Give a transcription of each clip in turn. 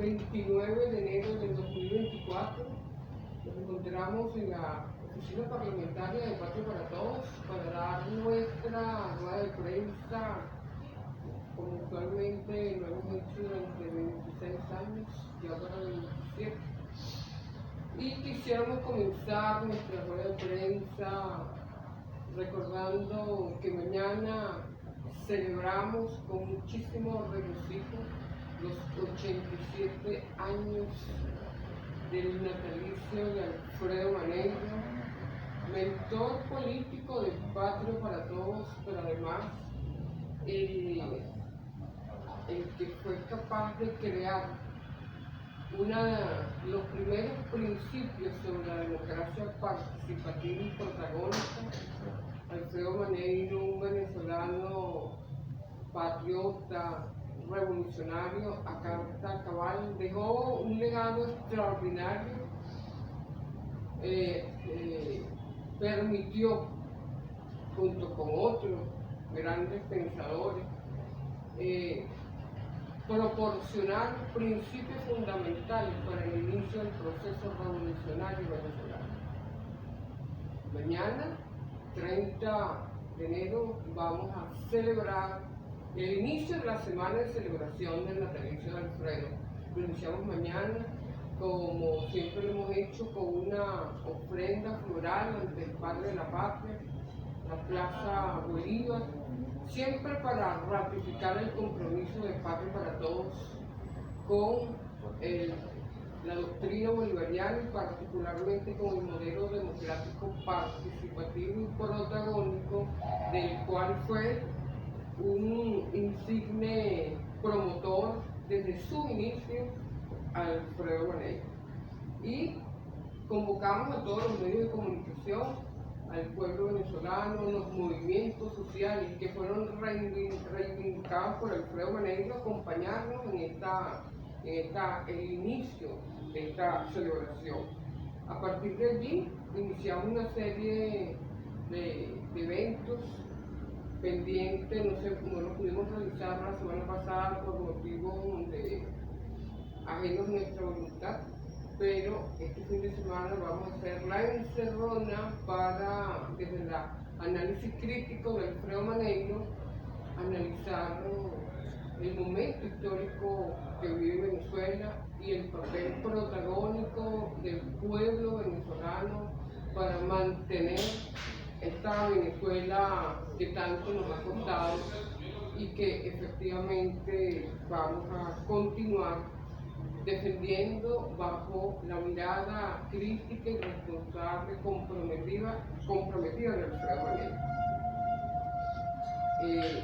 29 de enero del 2024 nos encontramos en la oficina parlamentaria de Patria para Todos para dar nuestra rueda de prensa, como usualmente lo hemos hecho durante 26 años y ahora 27. Y quisiéramos comenzar nuestra rueda de prensa recordando que mañana celebramos con muchísimo regocijo los 87 años del natalicio de Alfredo Maneiro, mentor político de Patria para Todos, pero además el que fue capaz de crear los primeros principios sobre la democracia participativa y protagónica. Alfredo Maneiro, un venezolano patriota, revolucionario a carta cabal, dejó un legado extraordinario, permitió, junto con otros grandes pensadores, proporcionar principios fundamentales para el inicio del proceso revolucionario venezolano. Mañana, 30 de enero, vamos a celebrar el inicio de la semana de celebración del natalicio de Alfredo. Lo iniciamos mañana, como siempre lo hemos hecho, con una ofrenda floral ante el Padre de la Patria, la Plaza Bolívar, siempre para ratificar el compromiso de Patria para Todos con la doctrina bolivariana y particularmente con el modelo democrático participativo y protagónico, del cual fue un insigne promotor desde su inicio, Alfredo Maneiro. Y convocamos a todos los medios de comunicación, al pueblo venezolano, los movimientos sociales que fueron reivindicados por Alfredo Maneiro, a acompañarnos en el inicio de esta celebración. A partir de allí iniciamos una serie de eventos pendientes, no lo pudimos realizar la semana pasada por motivos ajenos a nuestra voluntad, pero este fin de semana vamos a hacer la encerrona para, desde el análisis crítico de Alfredo Maneiro, analizar el momento histórico que vive Venezuela y el papel protagónico del pueblo venezolano para mantener esta Venezuela que tanto nos ha costado y que efectivamente vamos a continuar defendiendo bajo la mirada crítica y responsable comprometida de Alfredo Maneiro.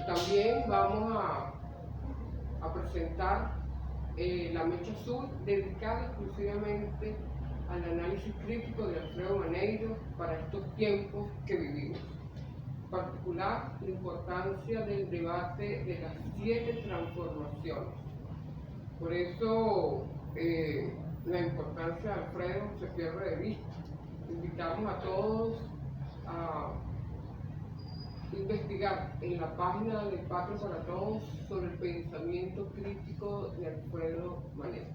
También vamos a presentar la Mecha Azul, dedicada exclusivamente al análisis crítico de Alfredo Maneiro para estos tiempos que vivimos. En particular, la importancia del debate de las 7 transformaciones. Por eso la importancia de Alfredo se pierde de vista. Invitamos a todos a investigar en la página de Patria para Todos sobre el pensamiento crítico de Alfredo Maneiro.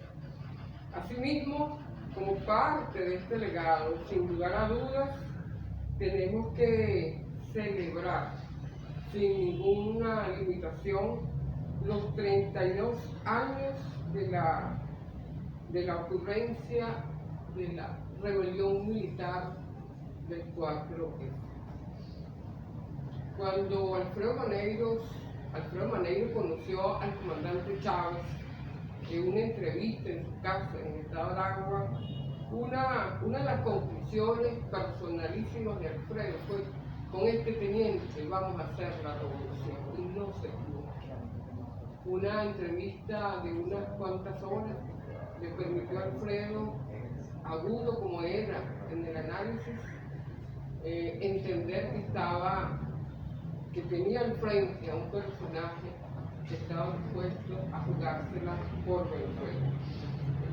Asimismo, como parte de este legado, sin lugar a dudas, tenemos que celebrar sin ninguna limitación los 32 años de la ocurrencia de la rebelión militar del 4F. Cuando Alfredo Maneiro conoció al comandante Chávez en una entrevista en su casa en el estado de Aragua, una de las conclusiones personalísimas de Alfredo fue: con este teniente vamos a hacer la revolución, y no se equivocó. Una entrevista de unas cuantas horas le permitió a Alfredo, agudo como era en el análisis, entender que tenía al frente a un personaje que estaba dispuesto a jugársela por Venezuela.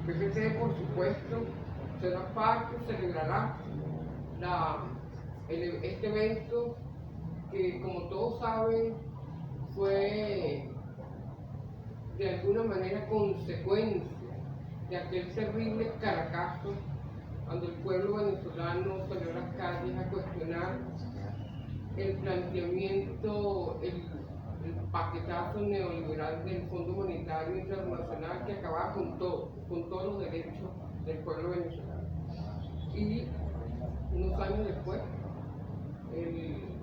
El PPT, por supuesto, será parte, celebrará este evento que, como todos saben, fue de alguna manera consecuencia de aquel terrible Caracazo, cuando el pueblo venezolano salió a las calles a cuestionar el planteamiento, el paquetazo neoliberal del Fondo Monetario Internacional que acababa con todos los derechos del pueblo venezolano. Y unos años después,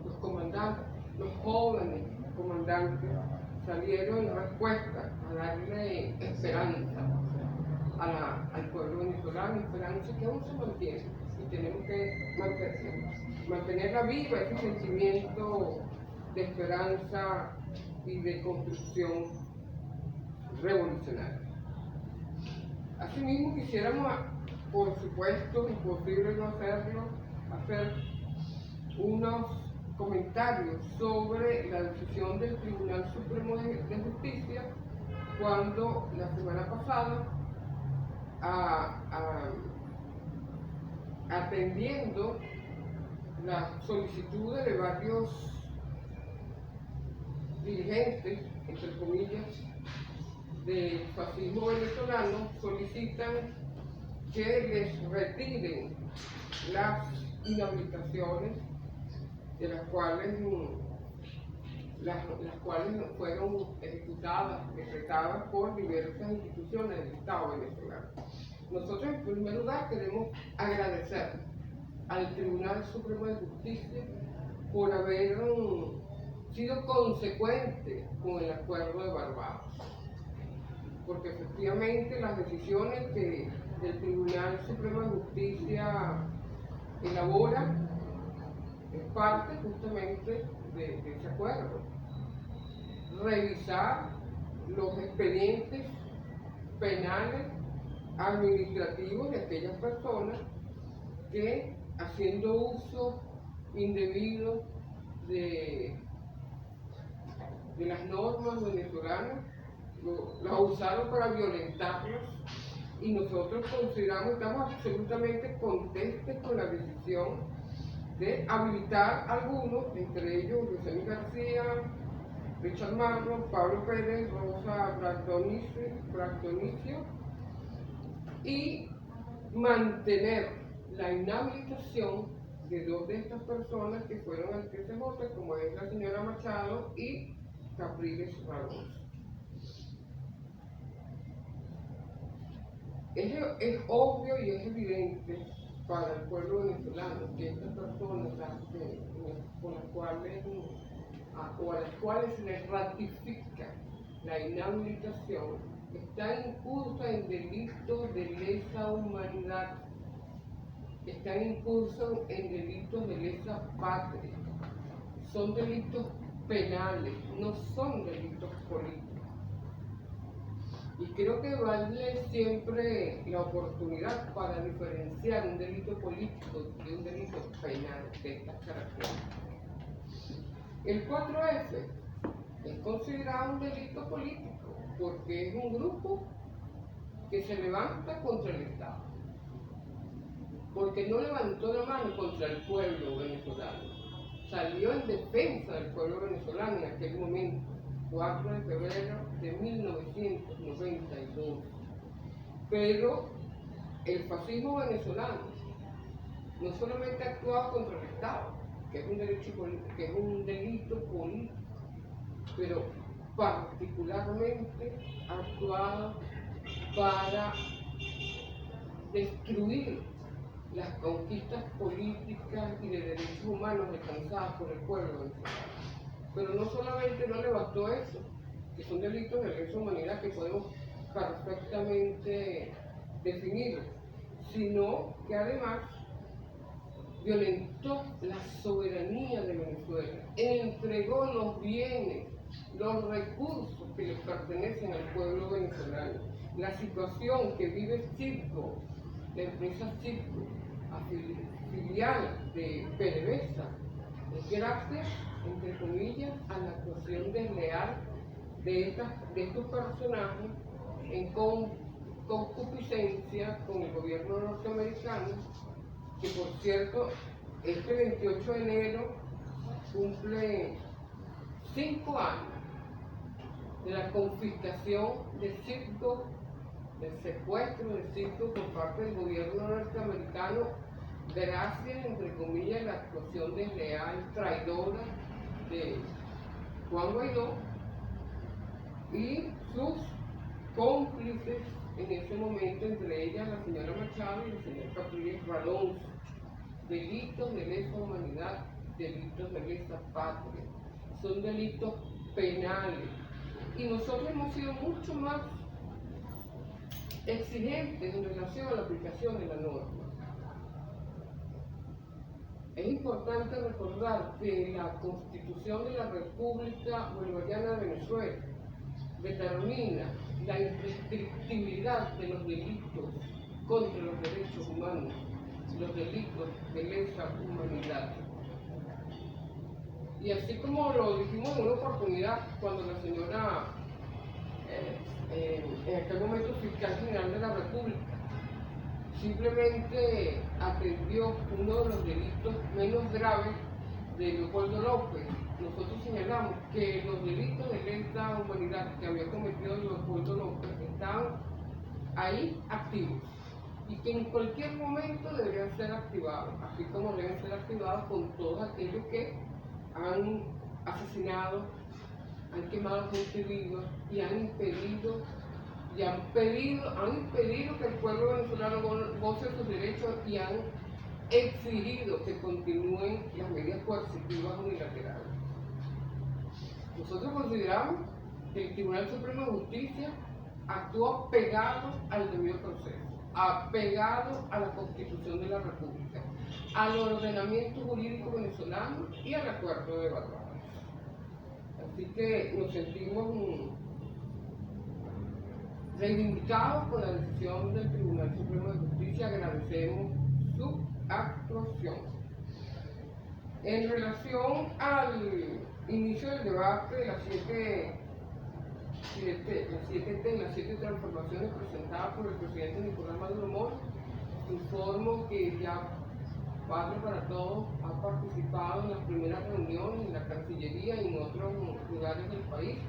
los comandantes, los jóvenes comandantes, salieron en respuesta a darle esperanza al pueblo venezolano, esperanza que aún se mantiene y tenemos que mantenerla viva, ese sentimiento de esperanza y de construcción revolucionaria. Asimismo quisiéramos, por supuesto, imposible no hacerlo, hacer unos comentarios sobre la decisión del Tribunal Supremo de Justicia cuando la semana pasada, atendiendo las solicitudes de varios dirigentes, entre comillas, del fascismo venezolano, solicitan que les retiren las inhabilitaciones de las cuales fueron ejecutadas, decretadas por diversas instituciones del Estado venezolano. Nosotros, en primer lugar, queremos agradecer al Tribunal Supremo de Justicia por haber sido consecuente con el Acuerdo de Barbados, porque efectivamente las decisiones que el Tribunal Supremo de Justicia elabora es parte justamente de ese acuerdo. Revisar los expedientes penales administrativos de aquellas personas que, haciendo uso indebido de las normas venezolanas, las usaron para violentarlas, y nosotros consideramos, estamos absolutamente contestes con la decisión de habilitar algunos, entre ellos José García, Richard Marlon, Pablo Pérez, Rosa Bractonicio, y mantener la inhabilitación de dos de estas personas que fueron al TCJ, como es la señora Machado y Capriles Ramos. Es obvio y es evidente para el pueblo venezolano que estas personas con las cuales, o a las cuales se les ratifica la inhabilitación, están incursos en delitos de lesa humanidad, están incursos en delitos de lesa patria, son delitos penales, no son delitos políticos. Y creo que vale siempre la oportunidad para diferenciar un delito político de un delito penal de estas características. El 4F es considerado un delito político porque es un grupo que se levanta contra el Estado, porque no levantó la mano contra el pueblo venezolano, salió en defensa del pueblo venezolano en aquel momento, 4 de febrero de 1992. Pero el fascismo venezolano no solamente ha actuado contra el Estado, que es un delito político, pero particularmente ha actuado para destruir las conquistas políticas y de derechos humanos alcanzadas por el pueblo venezolano. Pero no solamente no levantó eso, que son delitos de lesa humanidad que podemos perfectamente definir, sino que además violentó la soberanía de Venezuela, entregó los bienes, los recursos que les pertenecen al pueblo venezolano. La situación que vive Citgo, la empresa Citgo, filial de PDVSA, es gracias, entre comillas, a la actuación desleal de estos personajes en concupiscencia con el gobierno norteamericano, que por cierto, este 28 de enero cumple 5 años de la confiscación de Citgo el secuestro del circo por parte del gobierno norteamericano, gracias, entre comillas, a la actuación desleal, traidora de Juan Guaidó y sus cómplices en ese momento, entre ellas la señora Machado y el señor Capriles Alonso. Delitos de lesa humanidad, delitos de lesa patria, son delitos penales. Y nosotros hemos sido mucho más exigentes en relación a la aplicación de la norma. Es importante recordar que la Constitución de la República Bolivariana de Venezuela determina la imprescriptibilidad de los delitos contra los derechos humanos, los delitos de lesa humanidad. Y así como lo dijimos en una oportunidad cuando la señora, en aquel momento fiscal general de la República, simplemente atendió uno de los delitos menos graves de Leopoldo López. Nosotros señalamos que los delitos de lesa humanidad que había cometido Leopoldo López estaban ahí activos y que en cualquier momento deberían ser activados, así como deben ser activados con todos aquellos que han asesinado, han quemado gente viva y han impedido que el pueblo venezolano goce de sus derechos y han exigido que continúen las medidas coercitivas unilaterales. Nosotros consideramos que el Tribunal Supremo de Justicia actuó pegado al debido proceso, apegado a la Constitución de la República, al ordenamiento jurídico venezolano y al acuerdo de Barbados. Así que nos sentimos reivindicados con la decisión del Tribunal Supremo de Justicia, agradecemos su actuación. En relación al inicio del debate de las siete transformaciones presentadas por el presidente Nicolás Maduro Moro, informo que ya Patria para Todos ha participado en las primeras reuniones en la Cancillería y en otros lugares del país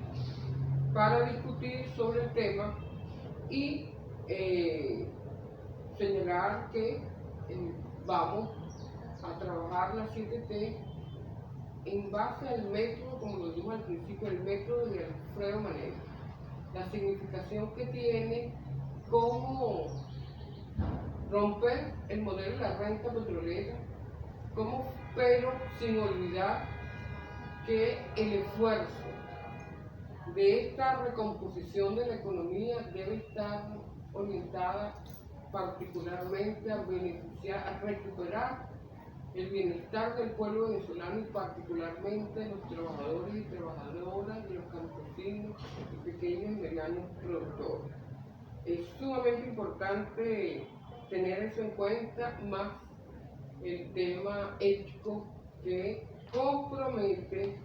para discutir sobre el tema y señalar que vamos a trabajar la 7T en base al método, como lo dijimos al principio, el método de Alfredo Manero, la significación que tiene como romper el modelo de la renta petrolera, pero sin olvidar que el esfuerzo de esta recomposición de la economía debe estar orientada particularmente a beneficiar, a recuperar el bienestar del pueblo venezolano y particularmente de los trabajadores y trabajadoras, de los campesinos y pequeños y medianos productores. Es sumamente importante tener eso en cuenta, más el tema ético que compromete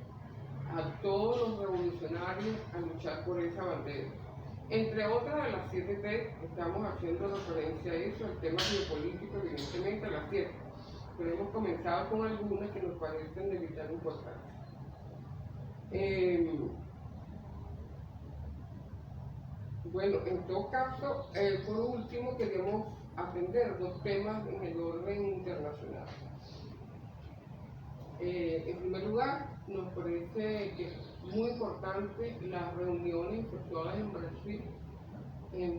a todos los revolucionarios a luchar por esa bandera. Entre otras de las 7T, estamos haciendo referencia a eso, al tema geopolítico, evidentemente a las 7, pero hemos comenzado con algunas que nos parecen de vital importancia. Bueno, en todo caso, por último, queremos atender dos temas en el orden internacional. En primer lugar, nos parece que es muy importante las reuniones efectuadas en Brasil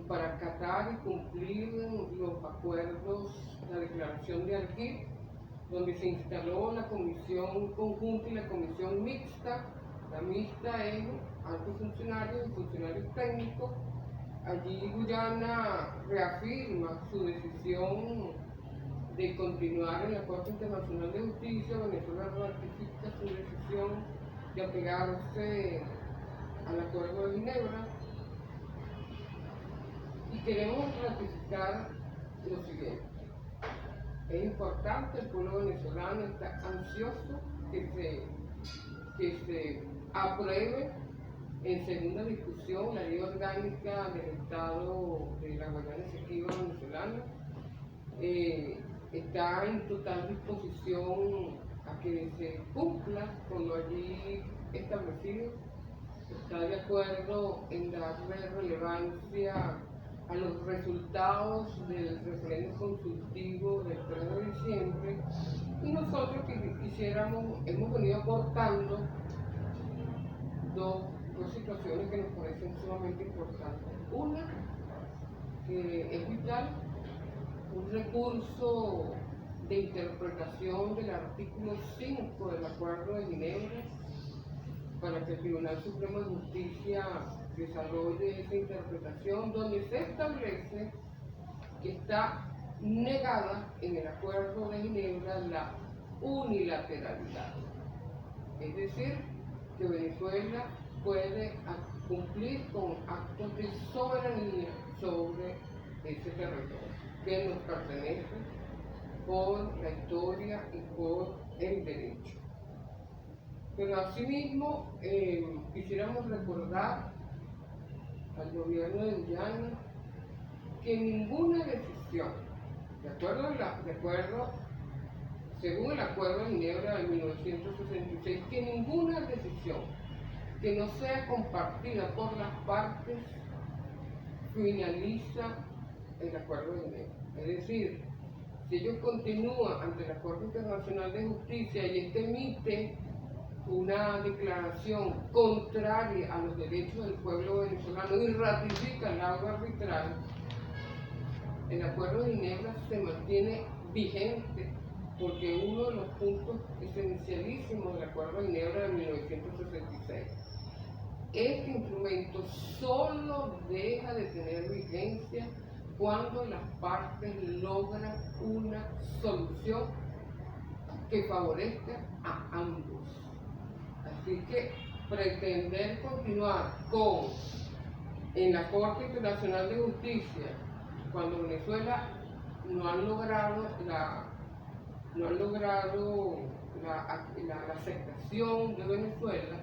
para acatar y cumplir los acuerdos, la declaración de Arquí, donde se instaló la comisión conjunta y la comisión mixta. La mixta es altos funcionarios y funcionarios técnicos. Allí Guyana reafirma su decisión de continuar en la Corte Internacional de Justicia. Venezuela ratifica su decisión de apegarse al Acuerdo de Ginebra. Y queremos ratificar lo siguiente. Es importante, el pueblo venezolano está ansioso que se apruebe en segunda discusión la ley orgánica del Estado de la Guayana Esequiba venezolana. Está en total disposición a que se cumpla con lo allí establecido. Está de acuerdo en darle relevancia a los resultados del referéndum consultivo del 3 de diciembre y nosotros hemos venido aportando dos situaciones que nos parecen sumamente importantes. Una, que es vital, un recurso de interpretación del artículo 5 del Acuerdo de Ginebra para que el Tribunal Supremo de Justicia desarrolle esa interpretación donde se establece que está negada en el Acuerdo de Ginebra la unilateralidad. Es decir, que Venezuela puede cumplir con actos de soberanía sobre ese territorio que nos pertenece por la historia y por el derecho. Pero asimismo quisiéramos recordar al gobierno de Guyana que ninguna decisión, según el Acuerdo de Ginebra de 1966, que ninguna decisión que no sea compartida por las partes finaliza el Acuerdo de Ginebra. Es decir, si ellos continúan ante la Corte Internacional de Justicia y este emite una declaración contraria a los derechos del pueblo venezolano y ratifica el laudo arbitral, el Acuerdo de Ginebra se mantiene vigente porque uno de los puntos esencialísimos del Acuerdo de Ginebra de 1966. Este instrumento solo deja de tener vigencia cuando las partes logran una solución que favorezca a ambos. Así que pretender continuar en la Corte Internacional de Justicia cuando Venezuela no ha logrado la aceptación de Venezuela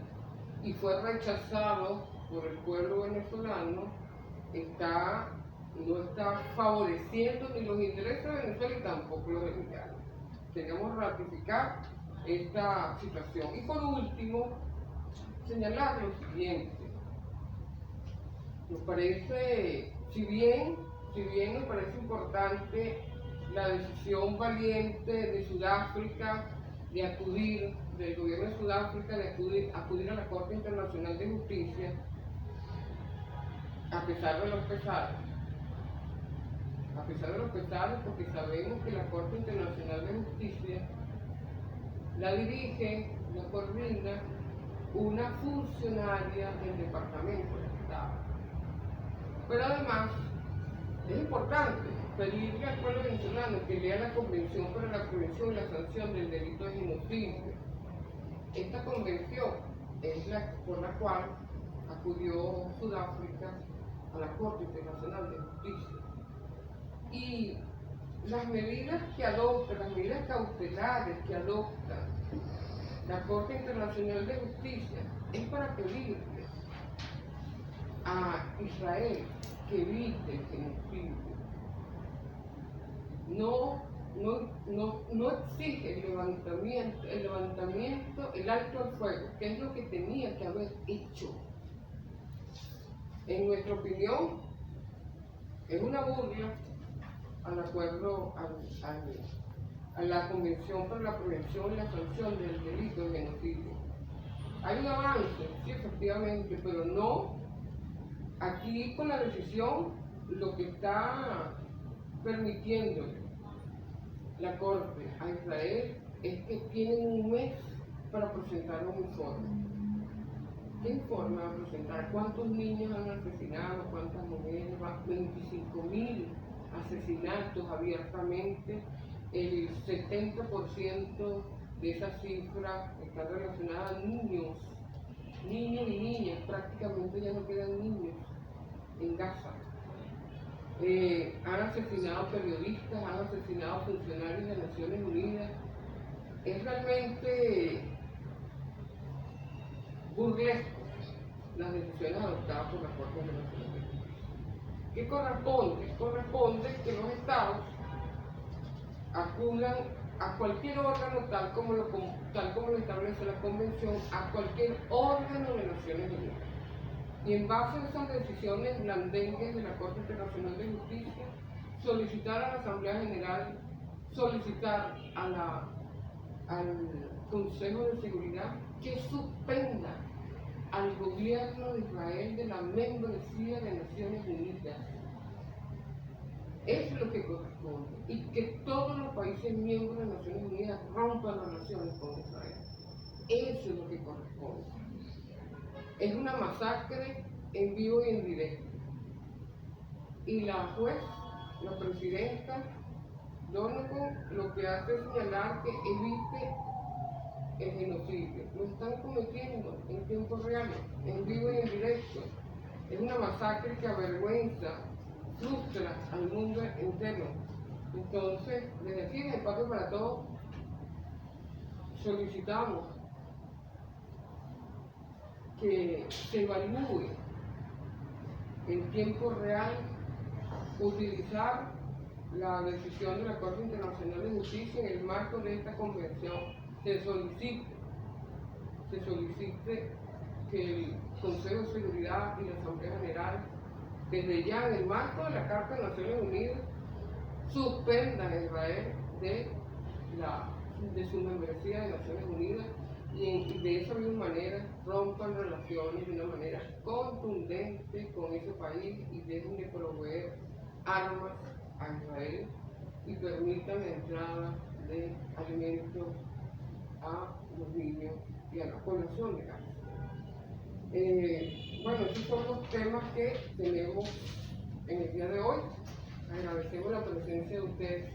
y fue rechazado por el pueblo venezolano, no está favoreciendo ni los intereses de Venezuela y tampoco los mexicanos. Queremos ratificar esta situación. Y por último, señalar lo siguiente. Nos parece, si bien nos parece importante la decisión valiente de Sudáfrica del gobierno de Sudáfrica de acudir a la Corte Internacional de Justicia, a pesar de los pesares, porque sabemos que la Corte Internacional de Justicia la coordina una funcionaria del Departamento de Estado. Pero además, es importante pedirle al pueblo venezolano que lea la Convención para la Prevención y la Sanción del Delito de Genocidio. Esta convención es la por la cual acudió Sudáfrica a la Corte Internacional de Justicia. Y las medidas cautelares que adopta la Corte Internacional de Justicia es para pedirle a Israel que evite el genocidio. No exige el levantamiento, el alto al fuego, que es lo que tenía que haber hecho. En nuestra opinión, es una burla al acuerdo, a la Convención para la Prevención y la Sanción del Delito de Genocidio. Hay un avance, sí, efectivamente, pero no. Aquí con la decisión lo que está permitiendo la Corte a Israel es que tienen un mes para presentar un informe. ¿Qué informe va a presentar? ¿Cuántos niños han asesinado? ¿Cuántas mujeres? 25.000 asesinatos abiertamente. El 70% de esa cifra está relacionada a niños y niñas. Prácticamente ya no quedan niños en Gaza. Han asesinado periodistas, han asesinado funcionarios de Naciones Unidas. Es realmente burlesco las decisiones adoptadas por la Corte Internacional de Justicia. ¿Qué corresponde? Corresponde que los estados acudan a cualquier órgano tal como lo establece la Convención, a cualquier órgano de Naciones Unidas. y en base a esas decisiones blandengues de la Corte Internacional de Justicia, solicitar a la Asamblea General, solicitar al Consejo de Seguridad que suspenda al gobierno de Israel de la membresía de Naciones Unidas. Eso es lo que corresponde. Y que todos los países miembros de Naciones Unidas rompan relaciones con Israel. Eso es lo que corresponde. Es una masacre en vivo y en directo. Y la juez, la presidenta Donoghue, lo que hace es señalar que evite el genocidio. Lo están cometiendo en tiempo real, en vivo y en directo. Es una masacre que avergüenza, frustra al mundo entero. Entonces, desde aquí, en el Pacto para Todos, solicitamos que se evalúe en tiempo real utilizar la decisión de la Corte Internacional de Justicia en el marco de esta convención. Se solicite que el Consejo de Seguridad y la Asamblea General, desde ya en el marco de la Carta de Naciones Unidas, suspendan a Israel de su membresía de Naciones Unidas y de esa misma manera rompan relaciones de una manera contundente con ese país y dejen de proveer armas a Israel y permitan la entrada de alimentos a los niños y a la población de Gaza. Bueno, esos son los temas que tenemos en el día de hoy. Agradecemos la presencia de ustedes.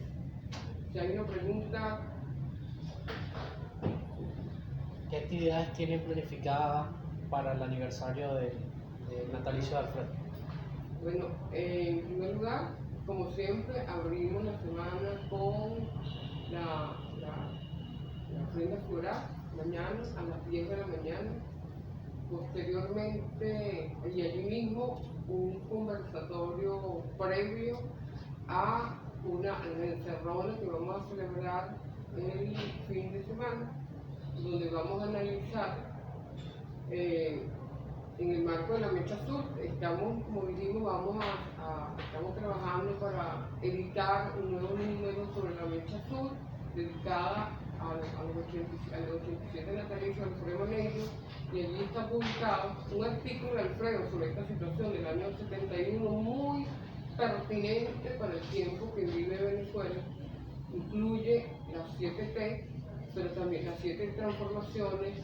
Si hay una pregunta. ¿Qué actividades tienen planificadas para el aniversario del natalicio de Alfredo? Bueno, en primer lugar, como siempre, abrimos la semana con la ofrenda floral, mañana a las 10 de la mañana. Posteriormente, y allí mismo, un conversatorio previo a una encerrona que vamos a celebrar el fin de semana, donde vamos a analizar en el marco de la Mecha Azul. Estamos, como dijimos, estamos trabajando para editar un nuevo número sobre la Mecha Azul, dedicada a los 87 natalicios de Alfredo Maneiro, y allí está publicado un artículo de Alfredo sobre esta situación del año 71 muy pertinente para el tiempo que vive Venezuela. Incluye las 7 T, pero también las 7 transformaciones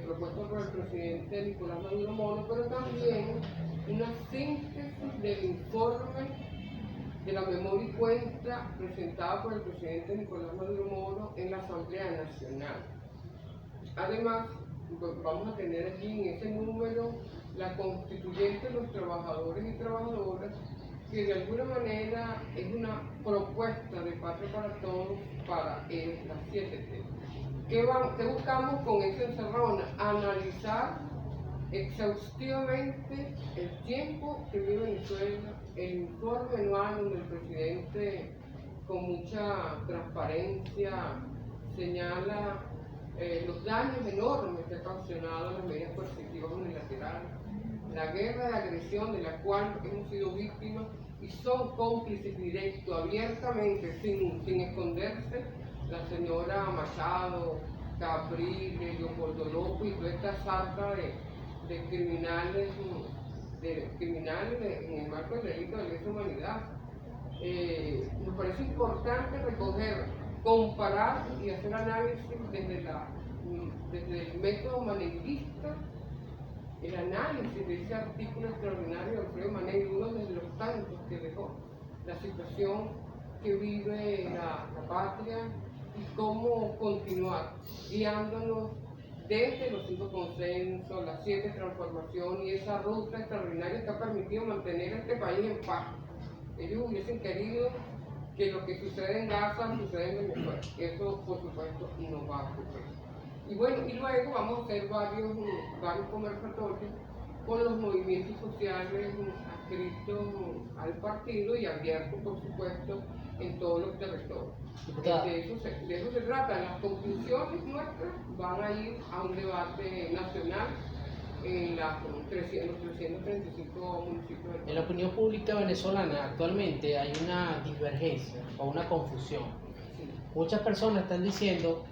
propuestas por el presidente Nicolás Maduro Mono, pero también una síntesis del informe de la memoria y cuenta presentada por el presidente Nicolás Maduro Mono en la Asamblea Nacional. Además, vamos a tener allí en ese número la constituyente de los trabajadores y trabajadoras, que de alguna manera es una propuesta de Patria para Todos para las 7T. ¿Qué buscamos con esa encerrona? Analizar exhaustivamente el tiempo que vive Venezuela, el informe anual donde el presidente con mucha transparencia señala los daños enormes que ha ocasionado las medidas coercitivas unilaterales, la guerra de agresión de la cual hemos sido víctimas y son cómplices directos, abiertamente, sin esconderse, la señora Machado, Capriles, Leopoldo López y toda esta sarta de criminales en el marco del delito de lesa humanidad. Me parece importante recoger, comparar y hacer análisis desde el método maneirista, el análisis de ese artículo extraordinario de Alfredo Maneiro, uno de los tantos que dejó, la situación que vive la patria y cómo continuar guiándonos desde los 5 consensos, las 7 transformaciones y esa ruta extraordinaria que ha permitido mantener a este país en paz. Ellos hubiesen querido que lo que sucede en Gaza suceda en Venezuela. Eso, por supuesto, no va a ocurrir. Y bueno, y luego vamos a hacer varios conversatorios con los movimientos sociales adscritos al partido y abiertos, por supuesto, en todos los territorios. De eso se trata. Las conclusiones nuestras van a ir a un debate nacional en los 335 municipios del En la opinión pública venezolana actualmente hay una divergencia o una confusión. Muchas personas están diciendo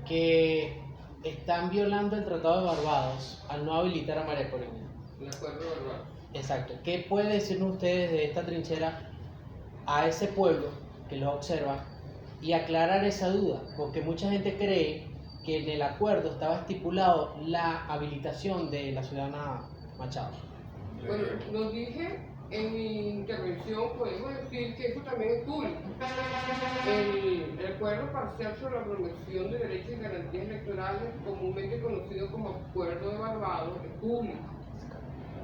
que están violando el Tratado de Barbados al no habilitar a María Corina. El acuerdo verbal. Exacto. ¿Qué pueden decirnos ustedes de esta trinchera a ese pueblo que los observa y aclarar esa duda? Porque mucha gente cree que en el acuerdo estaba estipulado la habilitación de la ciudadana Machado. Bueno, lo dije en mi intervención, podemos decir que eso también es público. El acuerdo parcial sobre la promoción de derechos y garantías electorales, comúnmente conocido como Acuerdo de Barbados, es público.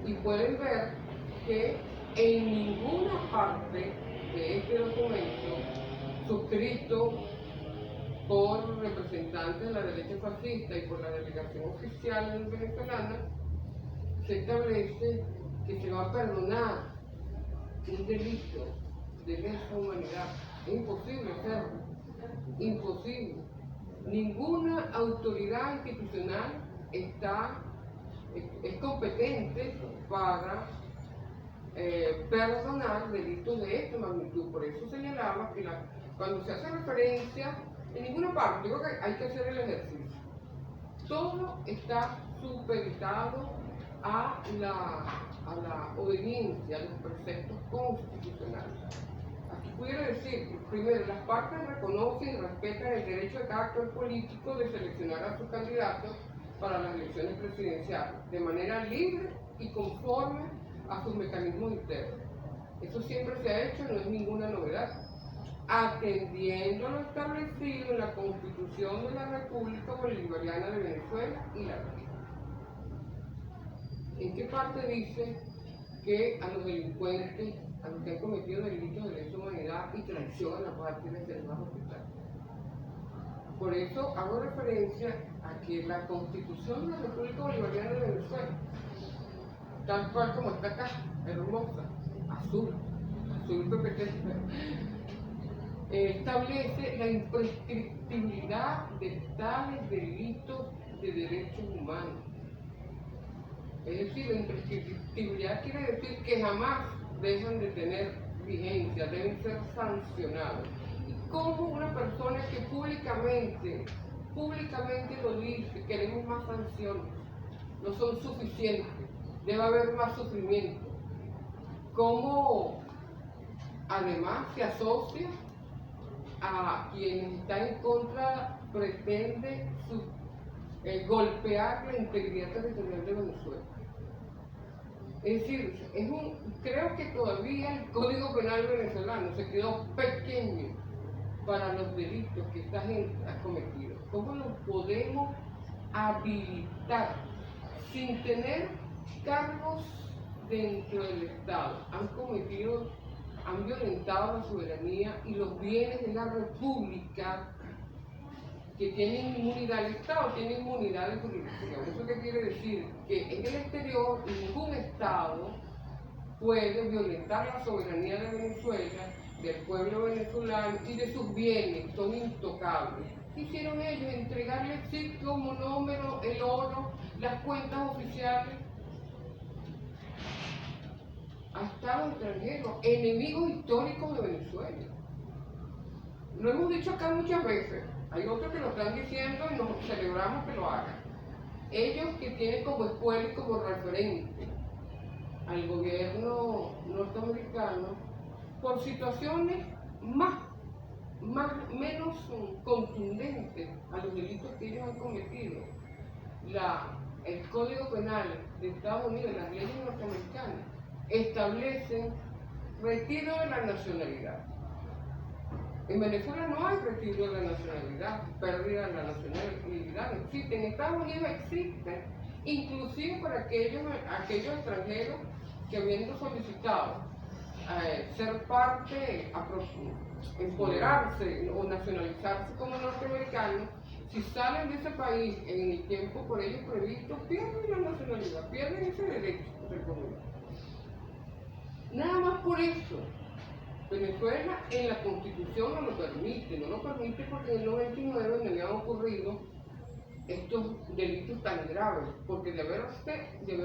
Y pueden ver que en ninguna parte de este documento, suscrito por representantes de la derecha fascista y por la delegación oficial venezolana, se establece que se va a perdonar un delito de lesa humanidad. Es imposible hacerlo, imposible. Ninguna autoridad institucional es competente para perdonar delitos de esta magnitud. Por eso señalaba que cuando se hace referencia, en ninguna parte, yo creo que hay que hacer el ejercicio. Todo está supeditado a la obediencia a los preceptos constitucionales. Aquí pudiera decir, primero, las partes reconocen y respetan el derecho de cada actor político de seleccionar a sus candidatos para las elecciones presidenciales, de manera libre y conforme a sus mecanismos internos. Eso siempre se ha hecho, no es ninguna novedad, atendiendo a lo establecido en la Constitución de la República Bolivariana de Venezuela y la región. ¿En qué parte dice que a los delincuentes, a los que han cometido delitos de lesa humanidad y traición a la patria, les deben respetar? Por eso hago referencia a que la Constitución de la República Bolivariana de Venezuela, tal cual como está acá, hermosa, azul PPT, establece la imprescriptibilidad de tales delitos de derechos humanos. Es decir, la imprescriptibilidad quiere decir que jamás dejan de tener vigencia, deben ser sancionados. Y como una persona que públicamente lo dice, queremos más sanciones, no son suficientes, debe haber más sufrimiento. Como además se asocia a quien está en contra, pretende golpear la integridad territorial de Venezuela. Es decir, creo que todavía el Código Penal venezolano se quedó pequeño para los delitos que esta gente ha cometido. ¿Cómo los podemos habilitar sin tener cargos dentro del Estado? Han violentado la soberanía y los bienes de la República, que tienen inmunidad. El Estado tiene inmunidad de jurisdicción. ¿Eso qué quiere decir? Que en el exterior ningún Estado puede violentar la soberanía de Venezuela, del pueblo venezolano y de sus bienes, son intocables. ¿Qué hicieron ellos? Entregarle el sitio, monómero, el oro, las cuentas oficiales a Estados extranjeros, enemigos históricos de Venezuela. Lo hemos dicho acá muchas veces, hay otros que lo están diciendo y nos celebramos que lo hagan. Ellos que tienen como escuela y como referente al gobierno norteamericano por situaciones menos contundentes a los delitos que ellos han cometido. El Código Penal de Estados Unidos, las leyes norteamericanas, establecen retiro de la nacionalidad. En Venezuela no hay retiro de la nacionalidad, pérdida de la nacionalidad, no existe. En Estados Unidos existe, inclusive para aquellos extranjeros que habiendo solicitado ser parte, empoderarse o nacionalizarse como norteamericanos, si salen de ese país en el tiempo por ellos previsto, pierden la nacionalidad, pierden ese derecho de comunidad. Nada más por eso. Venezuela en la Constitución no lo permite porque en el 99 me habían ocurrido estos delitos tan graves, porque de haber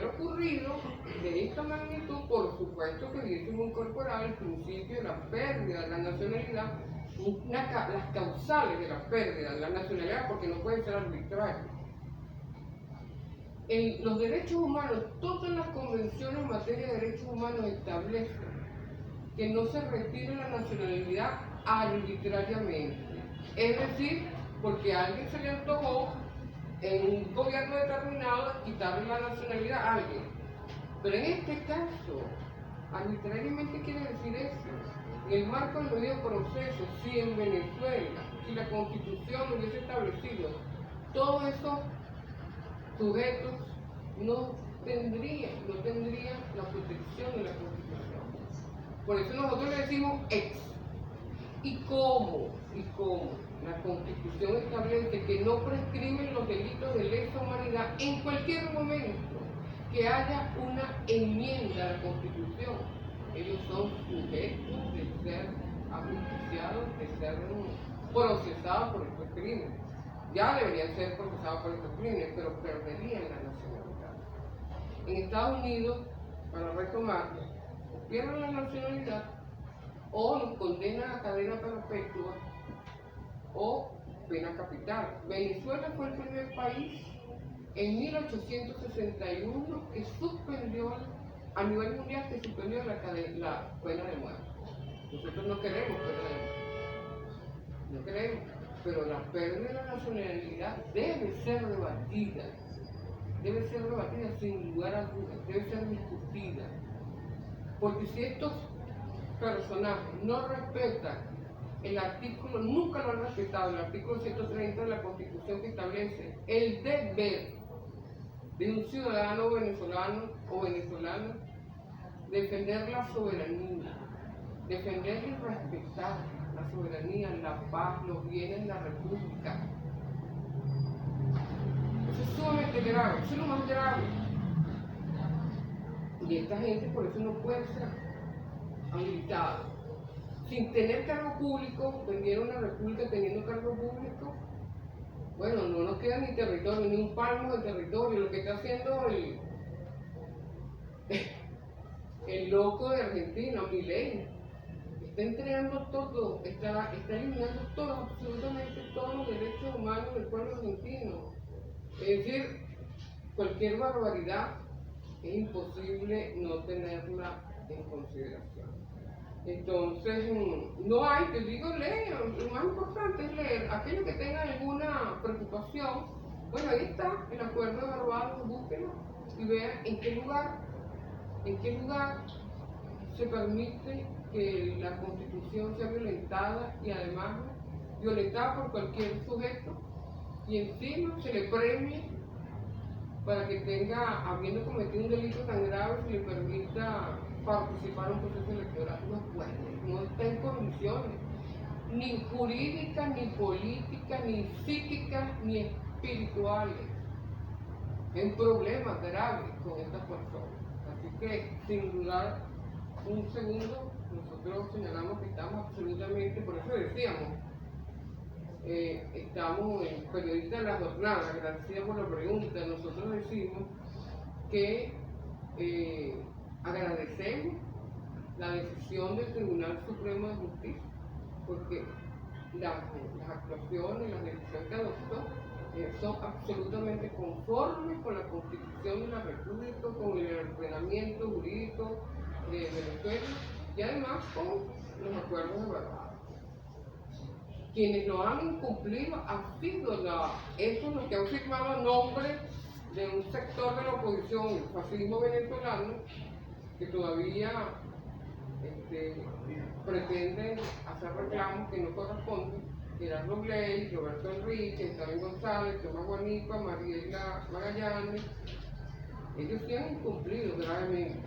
ocurrido de esta magnitud, por supuesto que hubiésemos incorporado el principio de la pérdida de la nacionalidad, las causales de la pérdida de la nacionalidad, porque no puede ser arbitrario. En los derechos humanos, todas las convenciones en materia de derechos humanos establecen que no se retire la nacionalidad arbitrariamente. Es decir, porque a alguien se le antojó en un gobierno determinado quitarle la nacionalidad a alguien. Pero en este caso, arbitrariamente quiere decir eso. En el marco del debido proceso, si en Venezuela, si la Constitución hubiese establecido todos esos sujetos, no tendrían la protección de la Constitución. Por eso nosotros le decimos ex. ¿Y cómo? La Constitución establece que no prescriben los delitos de lesa humanidad en cualquier momento que haya una enmienda a la Constitución. Ellos son sujetos de ser ajusticiados, de ser procesados por estos crímenes. Ya deberían ser procesados por estos crímenes, pero perderían la nacionalidad. En Estados Unidos, para retomarlo, pierden la nacionalidad o los condenan a cadena perpetua o pena capital. Venezuela fue el primer país en 1861 que suspendió, a nivel mundial, que suspendió la pena de muerte. Nosotros no queremos pena de muerte, no queremos, pero la pérdida de la nacionalidad debe ser debatida sin lugar a dudas, debe ser discutida. Porque si estos personajes no respetan el artículo, nunca lo han respetado, el artículo 130 de la Constitución, que establece el deber de un ciudadano venezolano o venezolana defender la soberanía, defender y respetar la soberanía, la paz, los bienes de la República. Eso es sumamente grave, eso es lo más grave. Y esta gente por eso no puede ser habilitada. Sin tener cargo público, vendieron la República teniendo cargo público. Bueno, no nos queda ni territorio, ni un palmo de territorio. Lo que está haciendo el loco de Argentina, Milei, está entregando todo, está eliminando todo, absolutamente todos los derechos humanos del pueblo argentino. Es decir, cualquier barbaridad es imposible no tenerla en consideración. Entonces, no hay, te digo, leer, lo más importante es leer. Aquellos que tengan alguna preocupación, bueno, ahí está el acuerdo de Barbados, búsquenlo y vean en qué lugar se permite que la Constitución sea violentada, y además violentada por cualquier sujeto, y encima se le premie para que tenga, habiendo cometido un delito tan grave, se le permita participar en un proceso electoral. No puede, no está en condiciones, ni jurídicas, ni políticas, ni psíquicas, ni espirituales. Hay un problema grave con estas personas. Así que, sin dudar un segundo, nosotros señalamos que estamos absolutamente, por eso decíamos, estamos en Periodista de la Jornada, gracias por la pregunta. Nosotros decimos que agradecemos la decisión del Tribunal Supremo de Justicia, porque las actuaciones, las decisiones que adoptó son absolutamente conformes con la Constitución de la República, con el ordenamiento jurídico de Venezuela y además con los acuerdos de Barbados. Quienes lo han incumplido ha sido eso es lo que han firmado a nombre de un sector de la oposición, el fascismo venezolano, que todavía pretenden hacer reclamos que no corresponden. Gerardo Bley, Roberto Enrique, Isabel González, Tomás Guanipa, Mariela Magallanes, ellos sí han incumplido gravemente.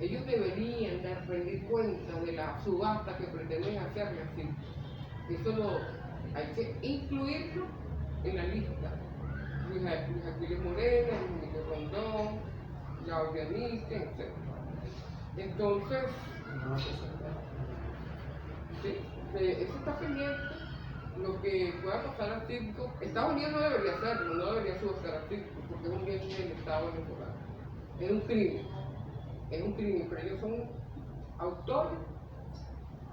Ellos deberían rendir cuenta de la subasta que pretenden hacerle así. Eso hay que incluirlo en la lista. Luis Aquiles Morena, Miguel Rondón, Claudia Níquez, etc. Entonces, sí, eso está pendiente. lo que pueda pasar al Citgo, Estados Unidos no debería hacerlo, no debería subastar al Citgo, porque es un bien del Estado venezolano. Es un crimen, pero ellos son autores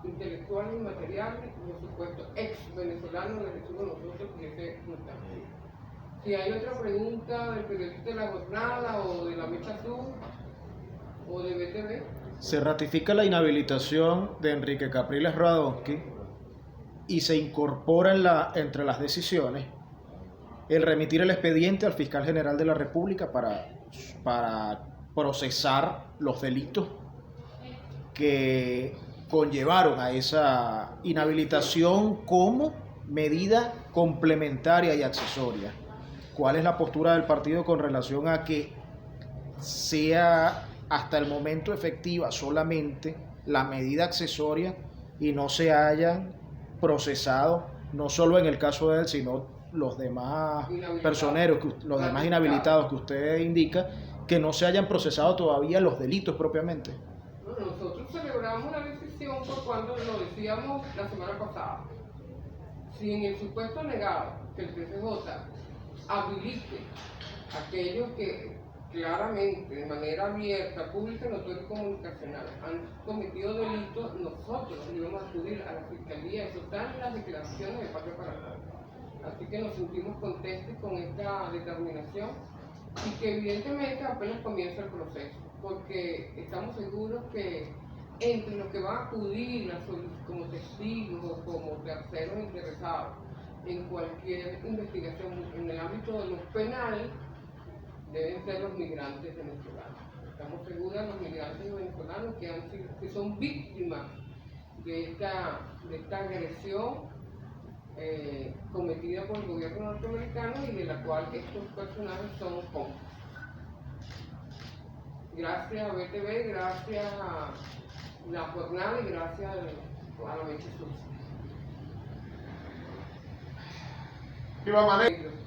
intelectuales y materiales, por supuesto, ex venezolanos, les decimos nosotros que ese no está. Si hay otra pregunta del periodista de La Jornada o de La Mecha Azul o de BTV. Se ratifica la inhabilitación de Enrique Capriles Radonsky y se incorpora entre las decisiones el remitir el expediente al fiscal general de la República para procesar los delitos que conllevaron a esa inhabilitación como medida complementaria y accesoria. ¿Cuál es la postura del partido con relación a que sea hasta el momento efectiva solamente la medida accesoria y no se hayan procesado, no solo en el caso de él, sino los demás personeros, los demás inhabilitados que usted indica, que no se hayan procesado todavía los delitos propiamente? Nosotros celebramos la decisión por cuando lo decíamos la semana pasada. Si en el supuesto negado que el TCJ habilite aquellos que claramente, de manera abierta, pública, notoria y comunicacional, han cometido delitos, nosotros íbamos a acudir a la Fiscalía. Eso está en las declaraciones de Patria para Todos. Así que nos sentimos contentos con esta determinación y que evidentemente apenas comienza el proceso, porque estamos seguros que entre los que van a acudir como testigos o como terceros interesados en cualquier investigación en el ámbito de lo penal, deben ser los migrantes venezolanos. Estamos seguros de los migrantes venezolanos que son víctimas de esta agresión cometida por el gobierno norteamericano y de la cual estos personajes son cómplices. Gracias a BTV, gracias a La Jornada y gracias a La Mecha Azul. ¡Viva Maneiro!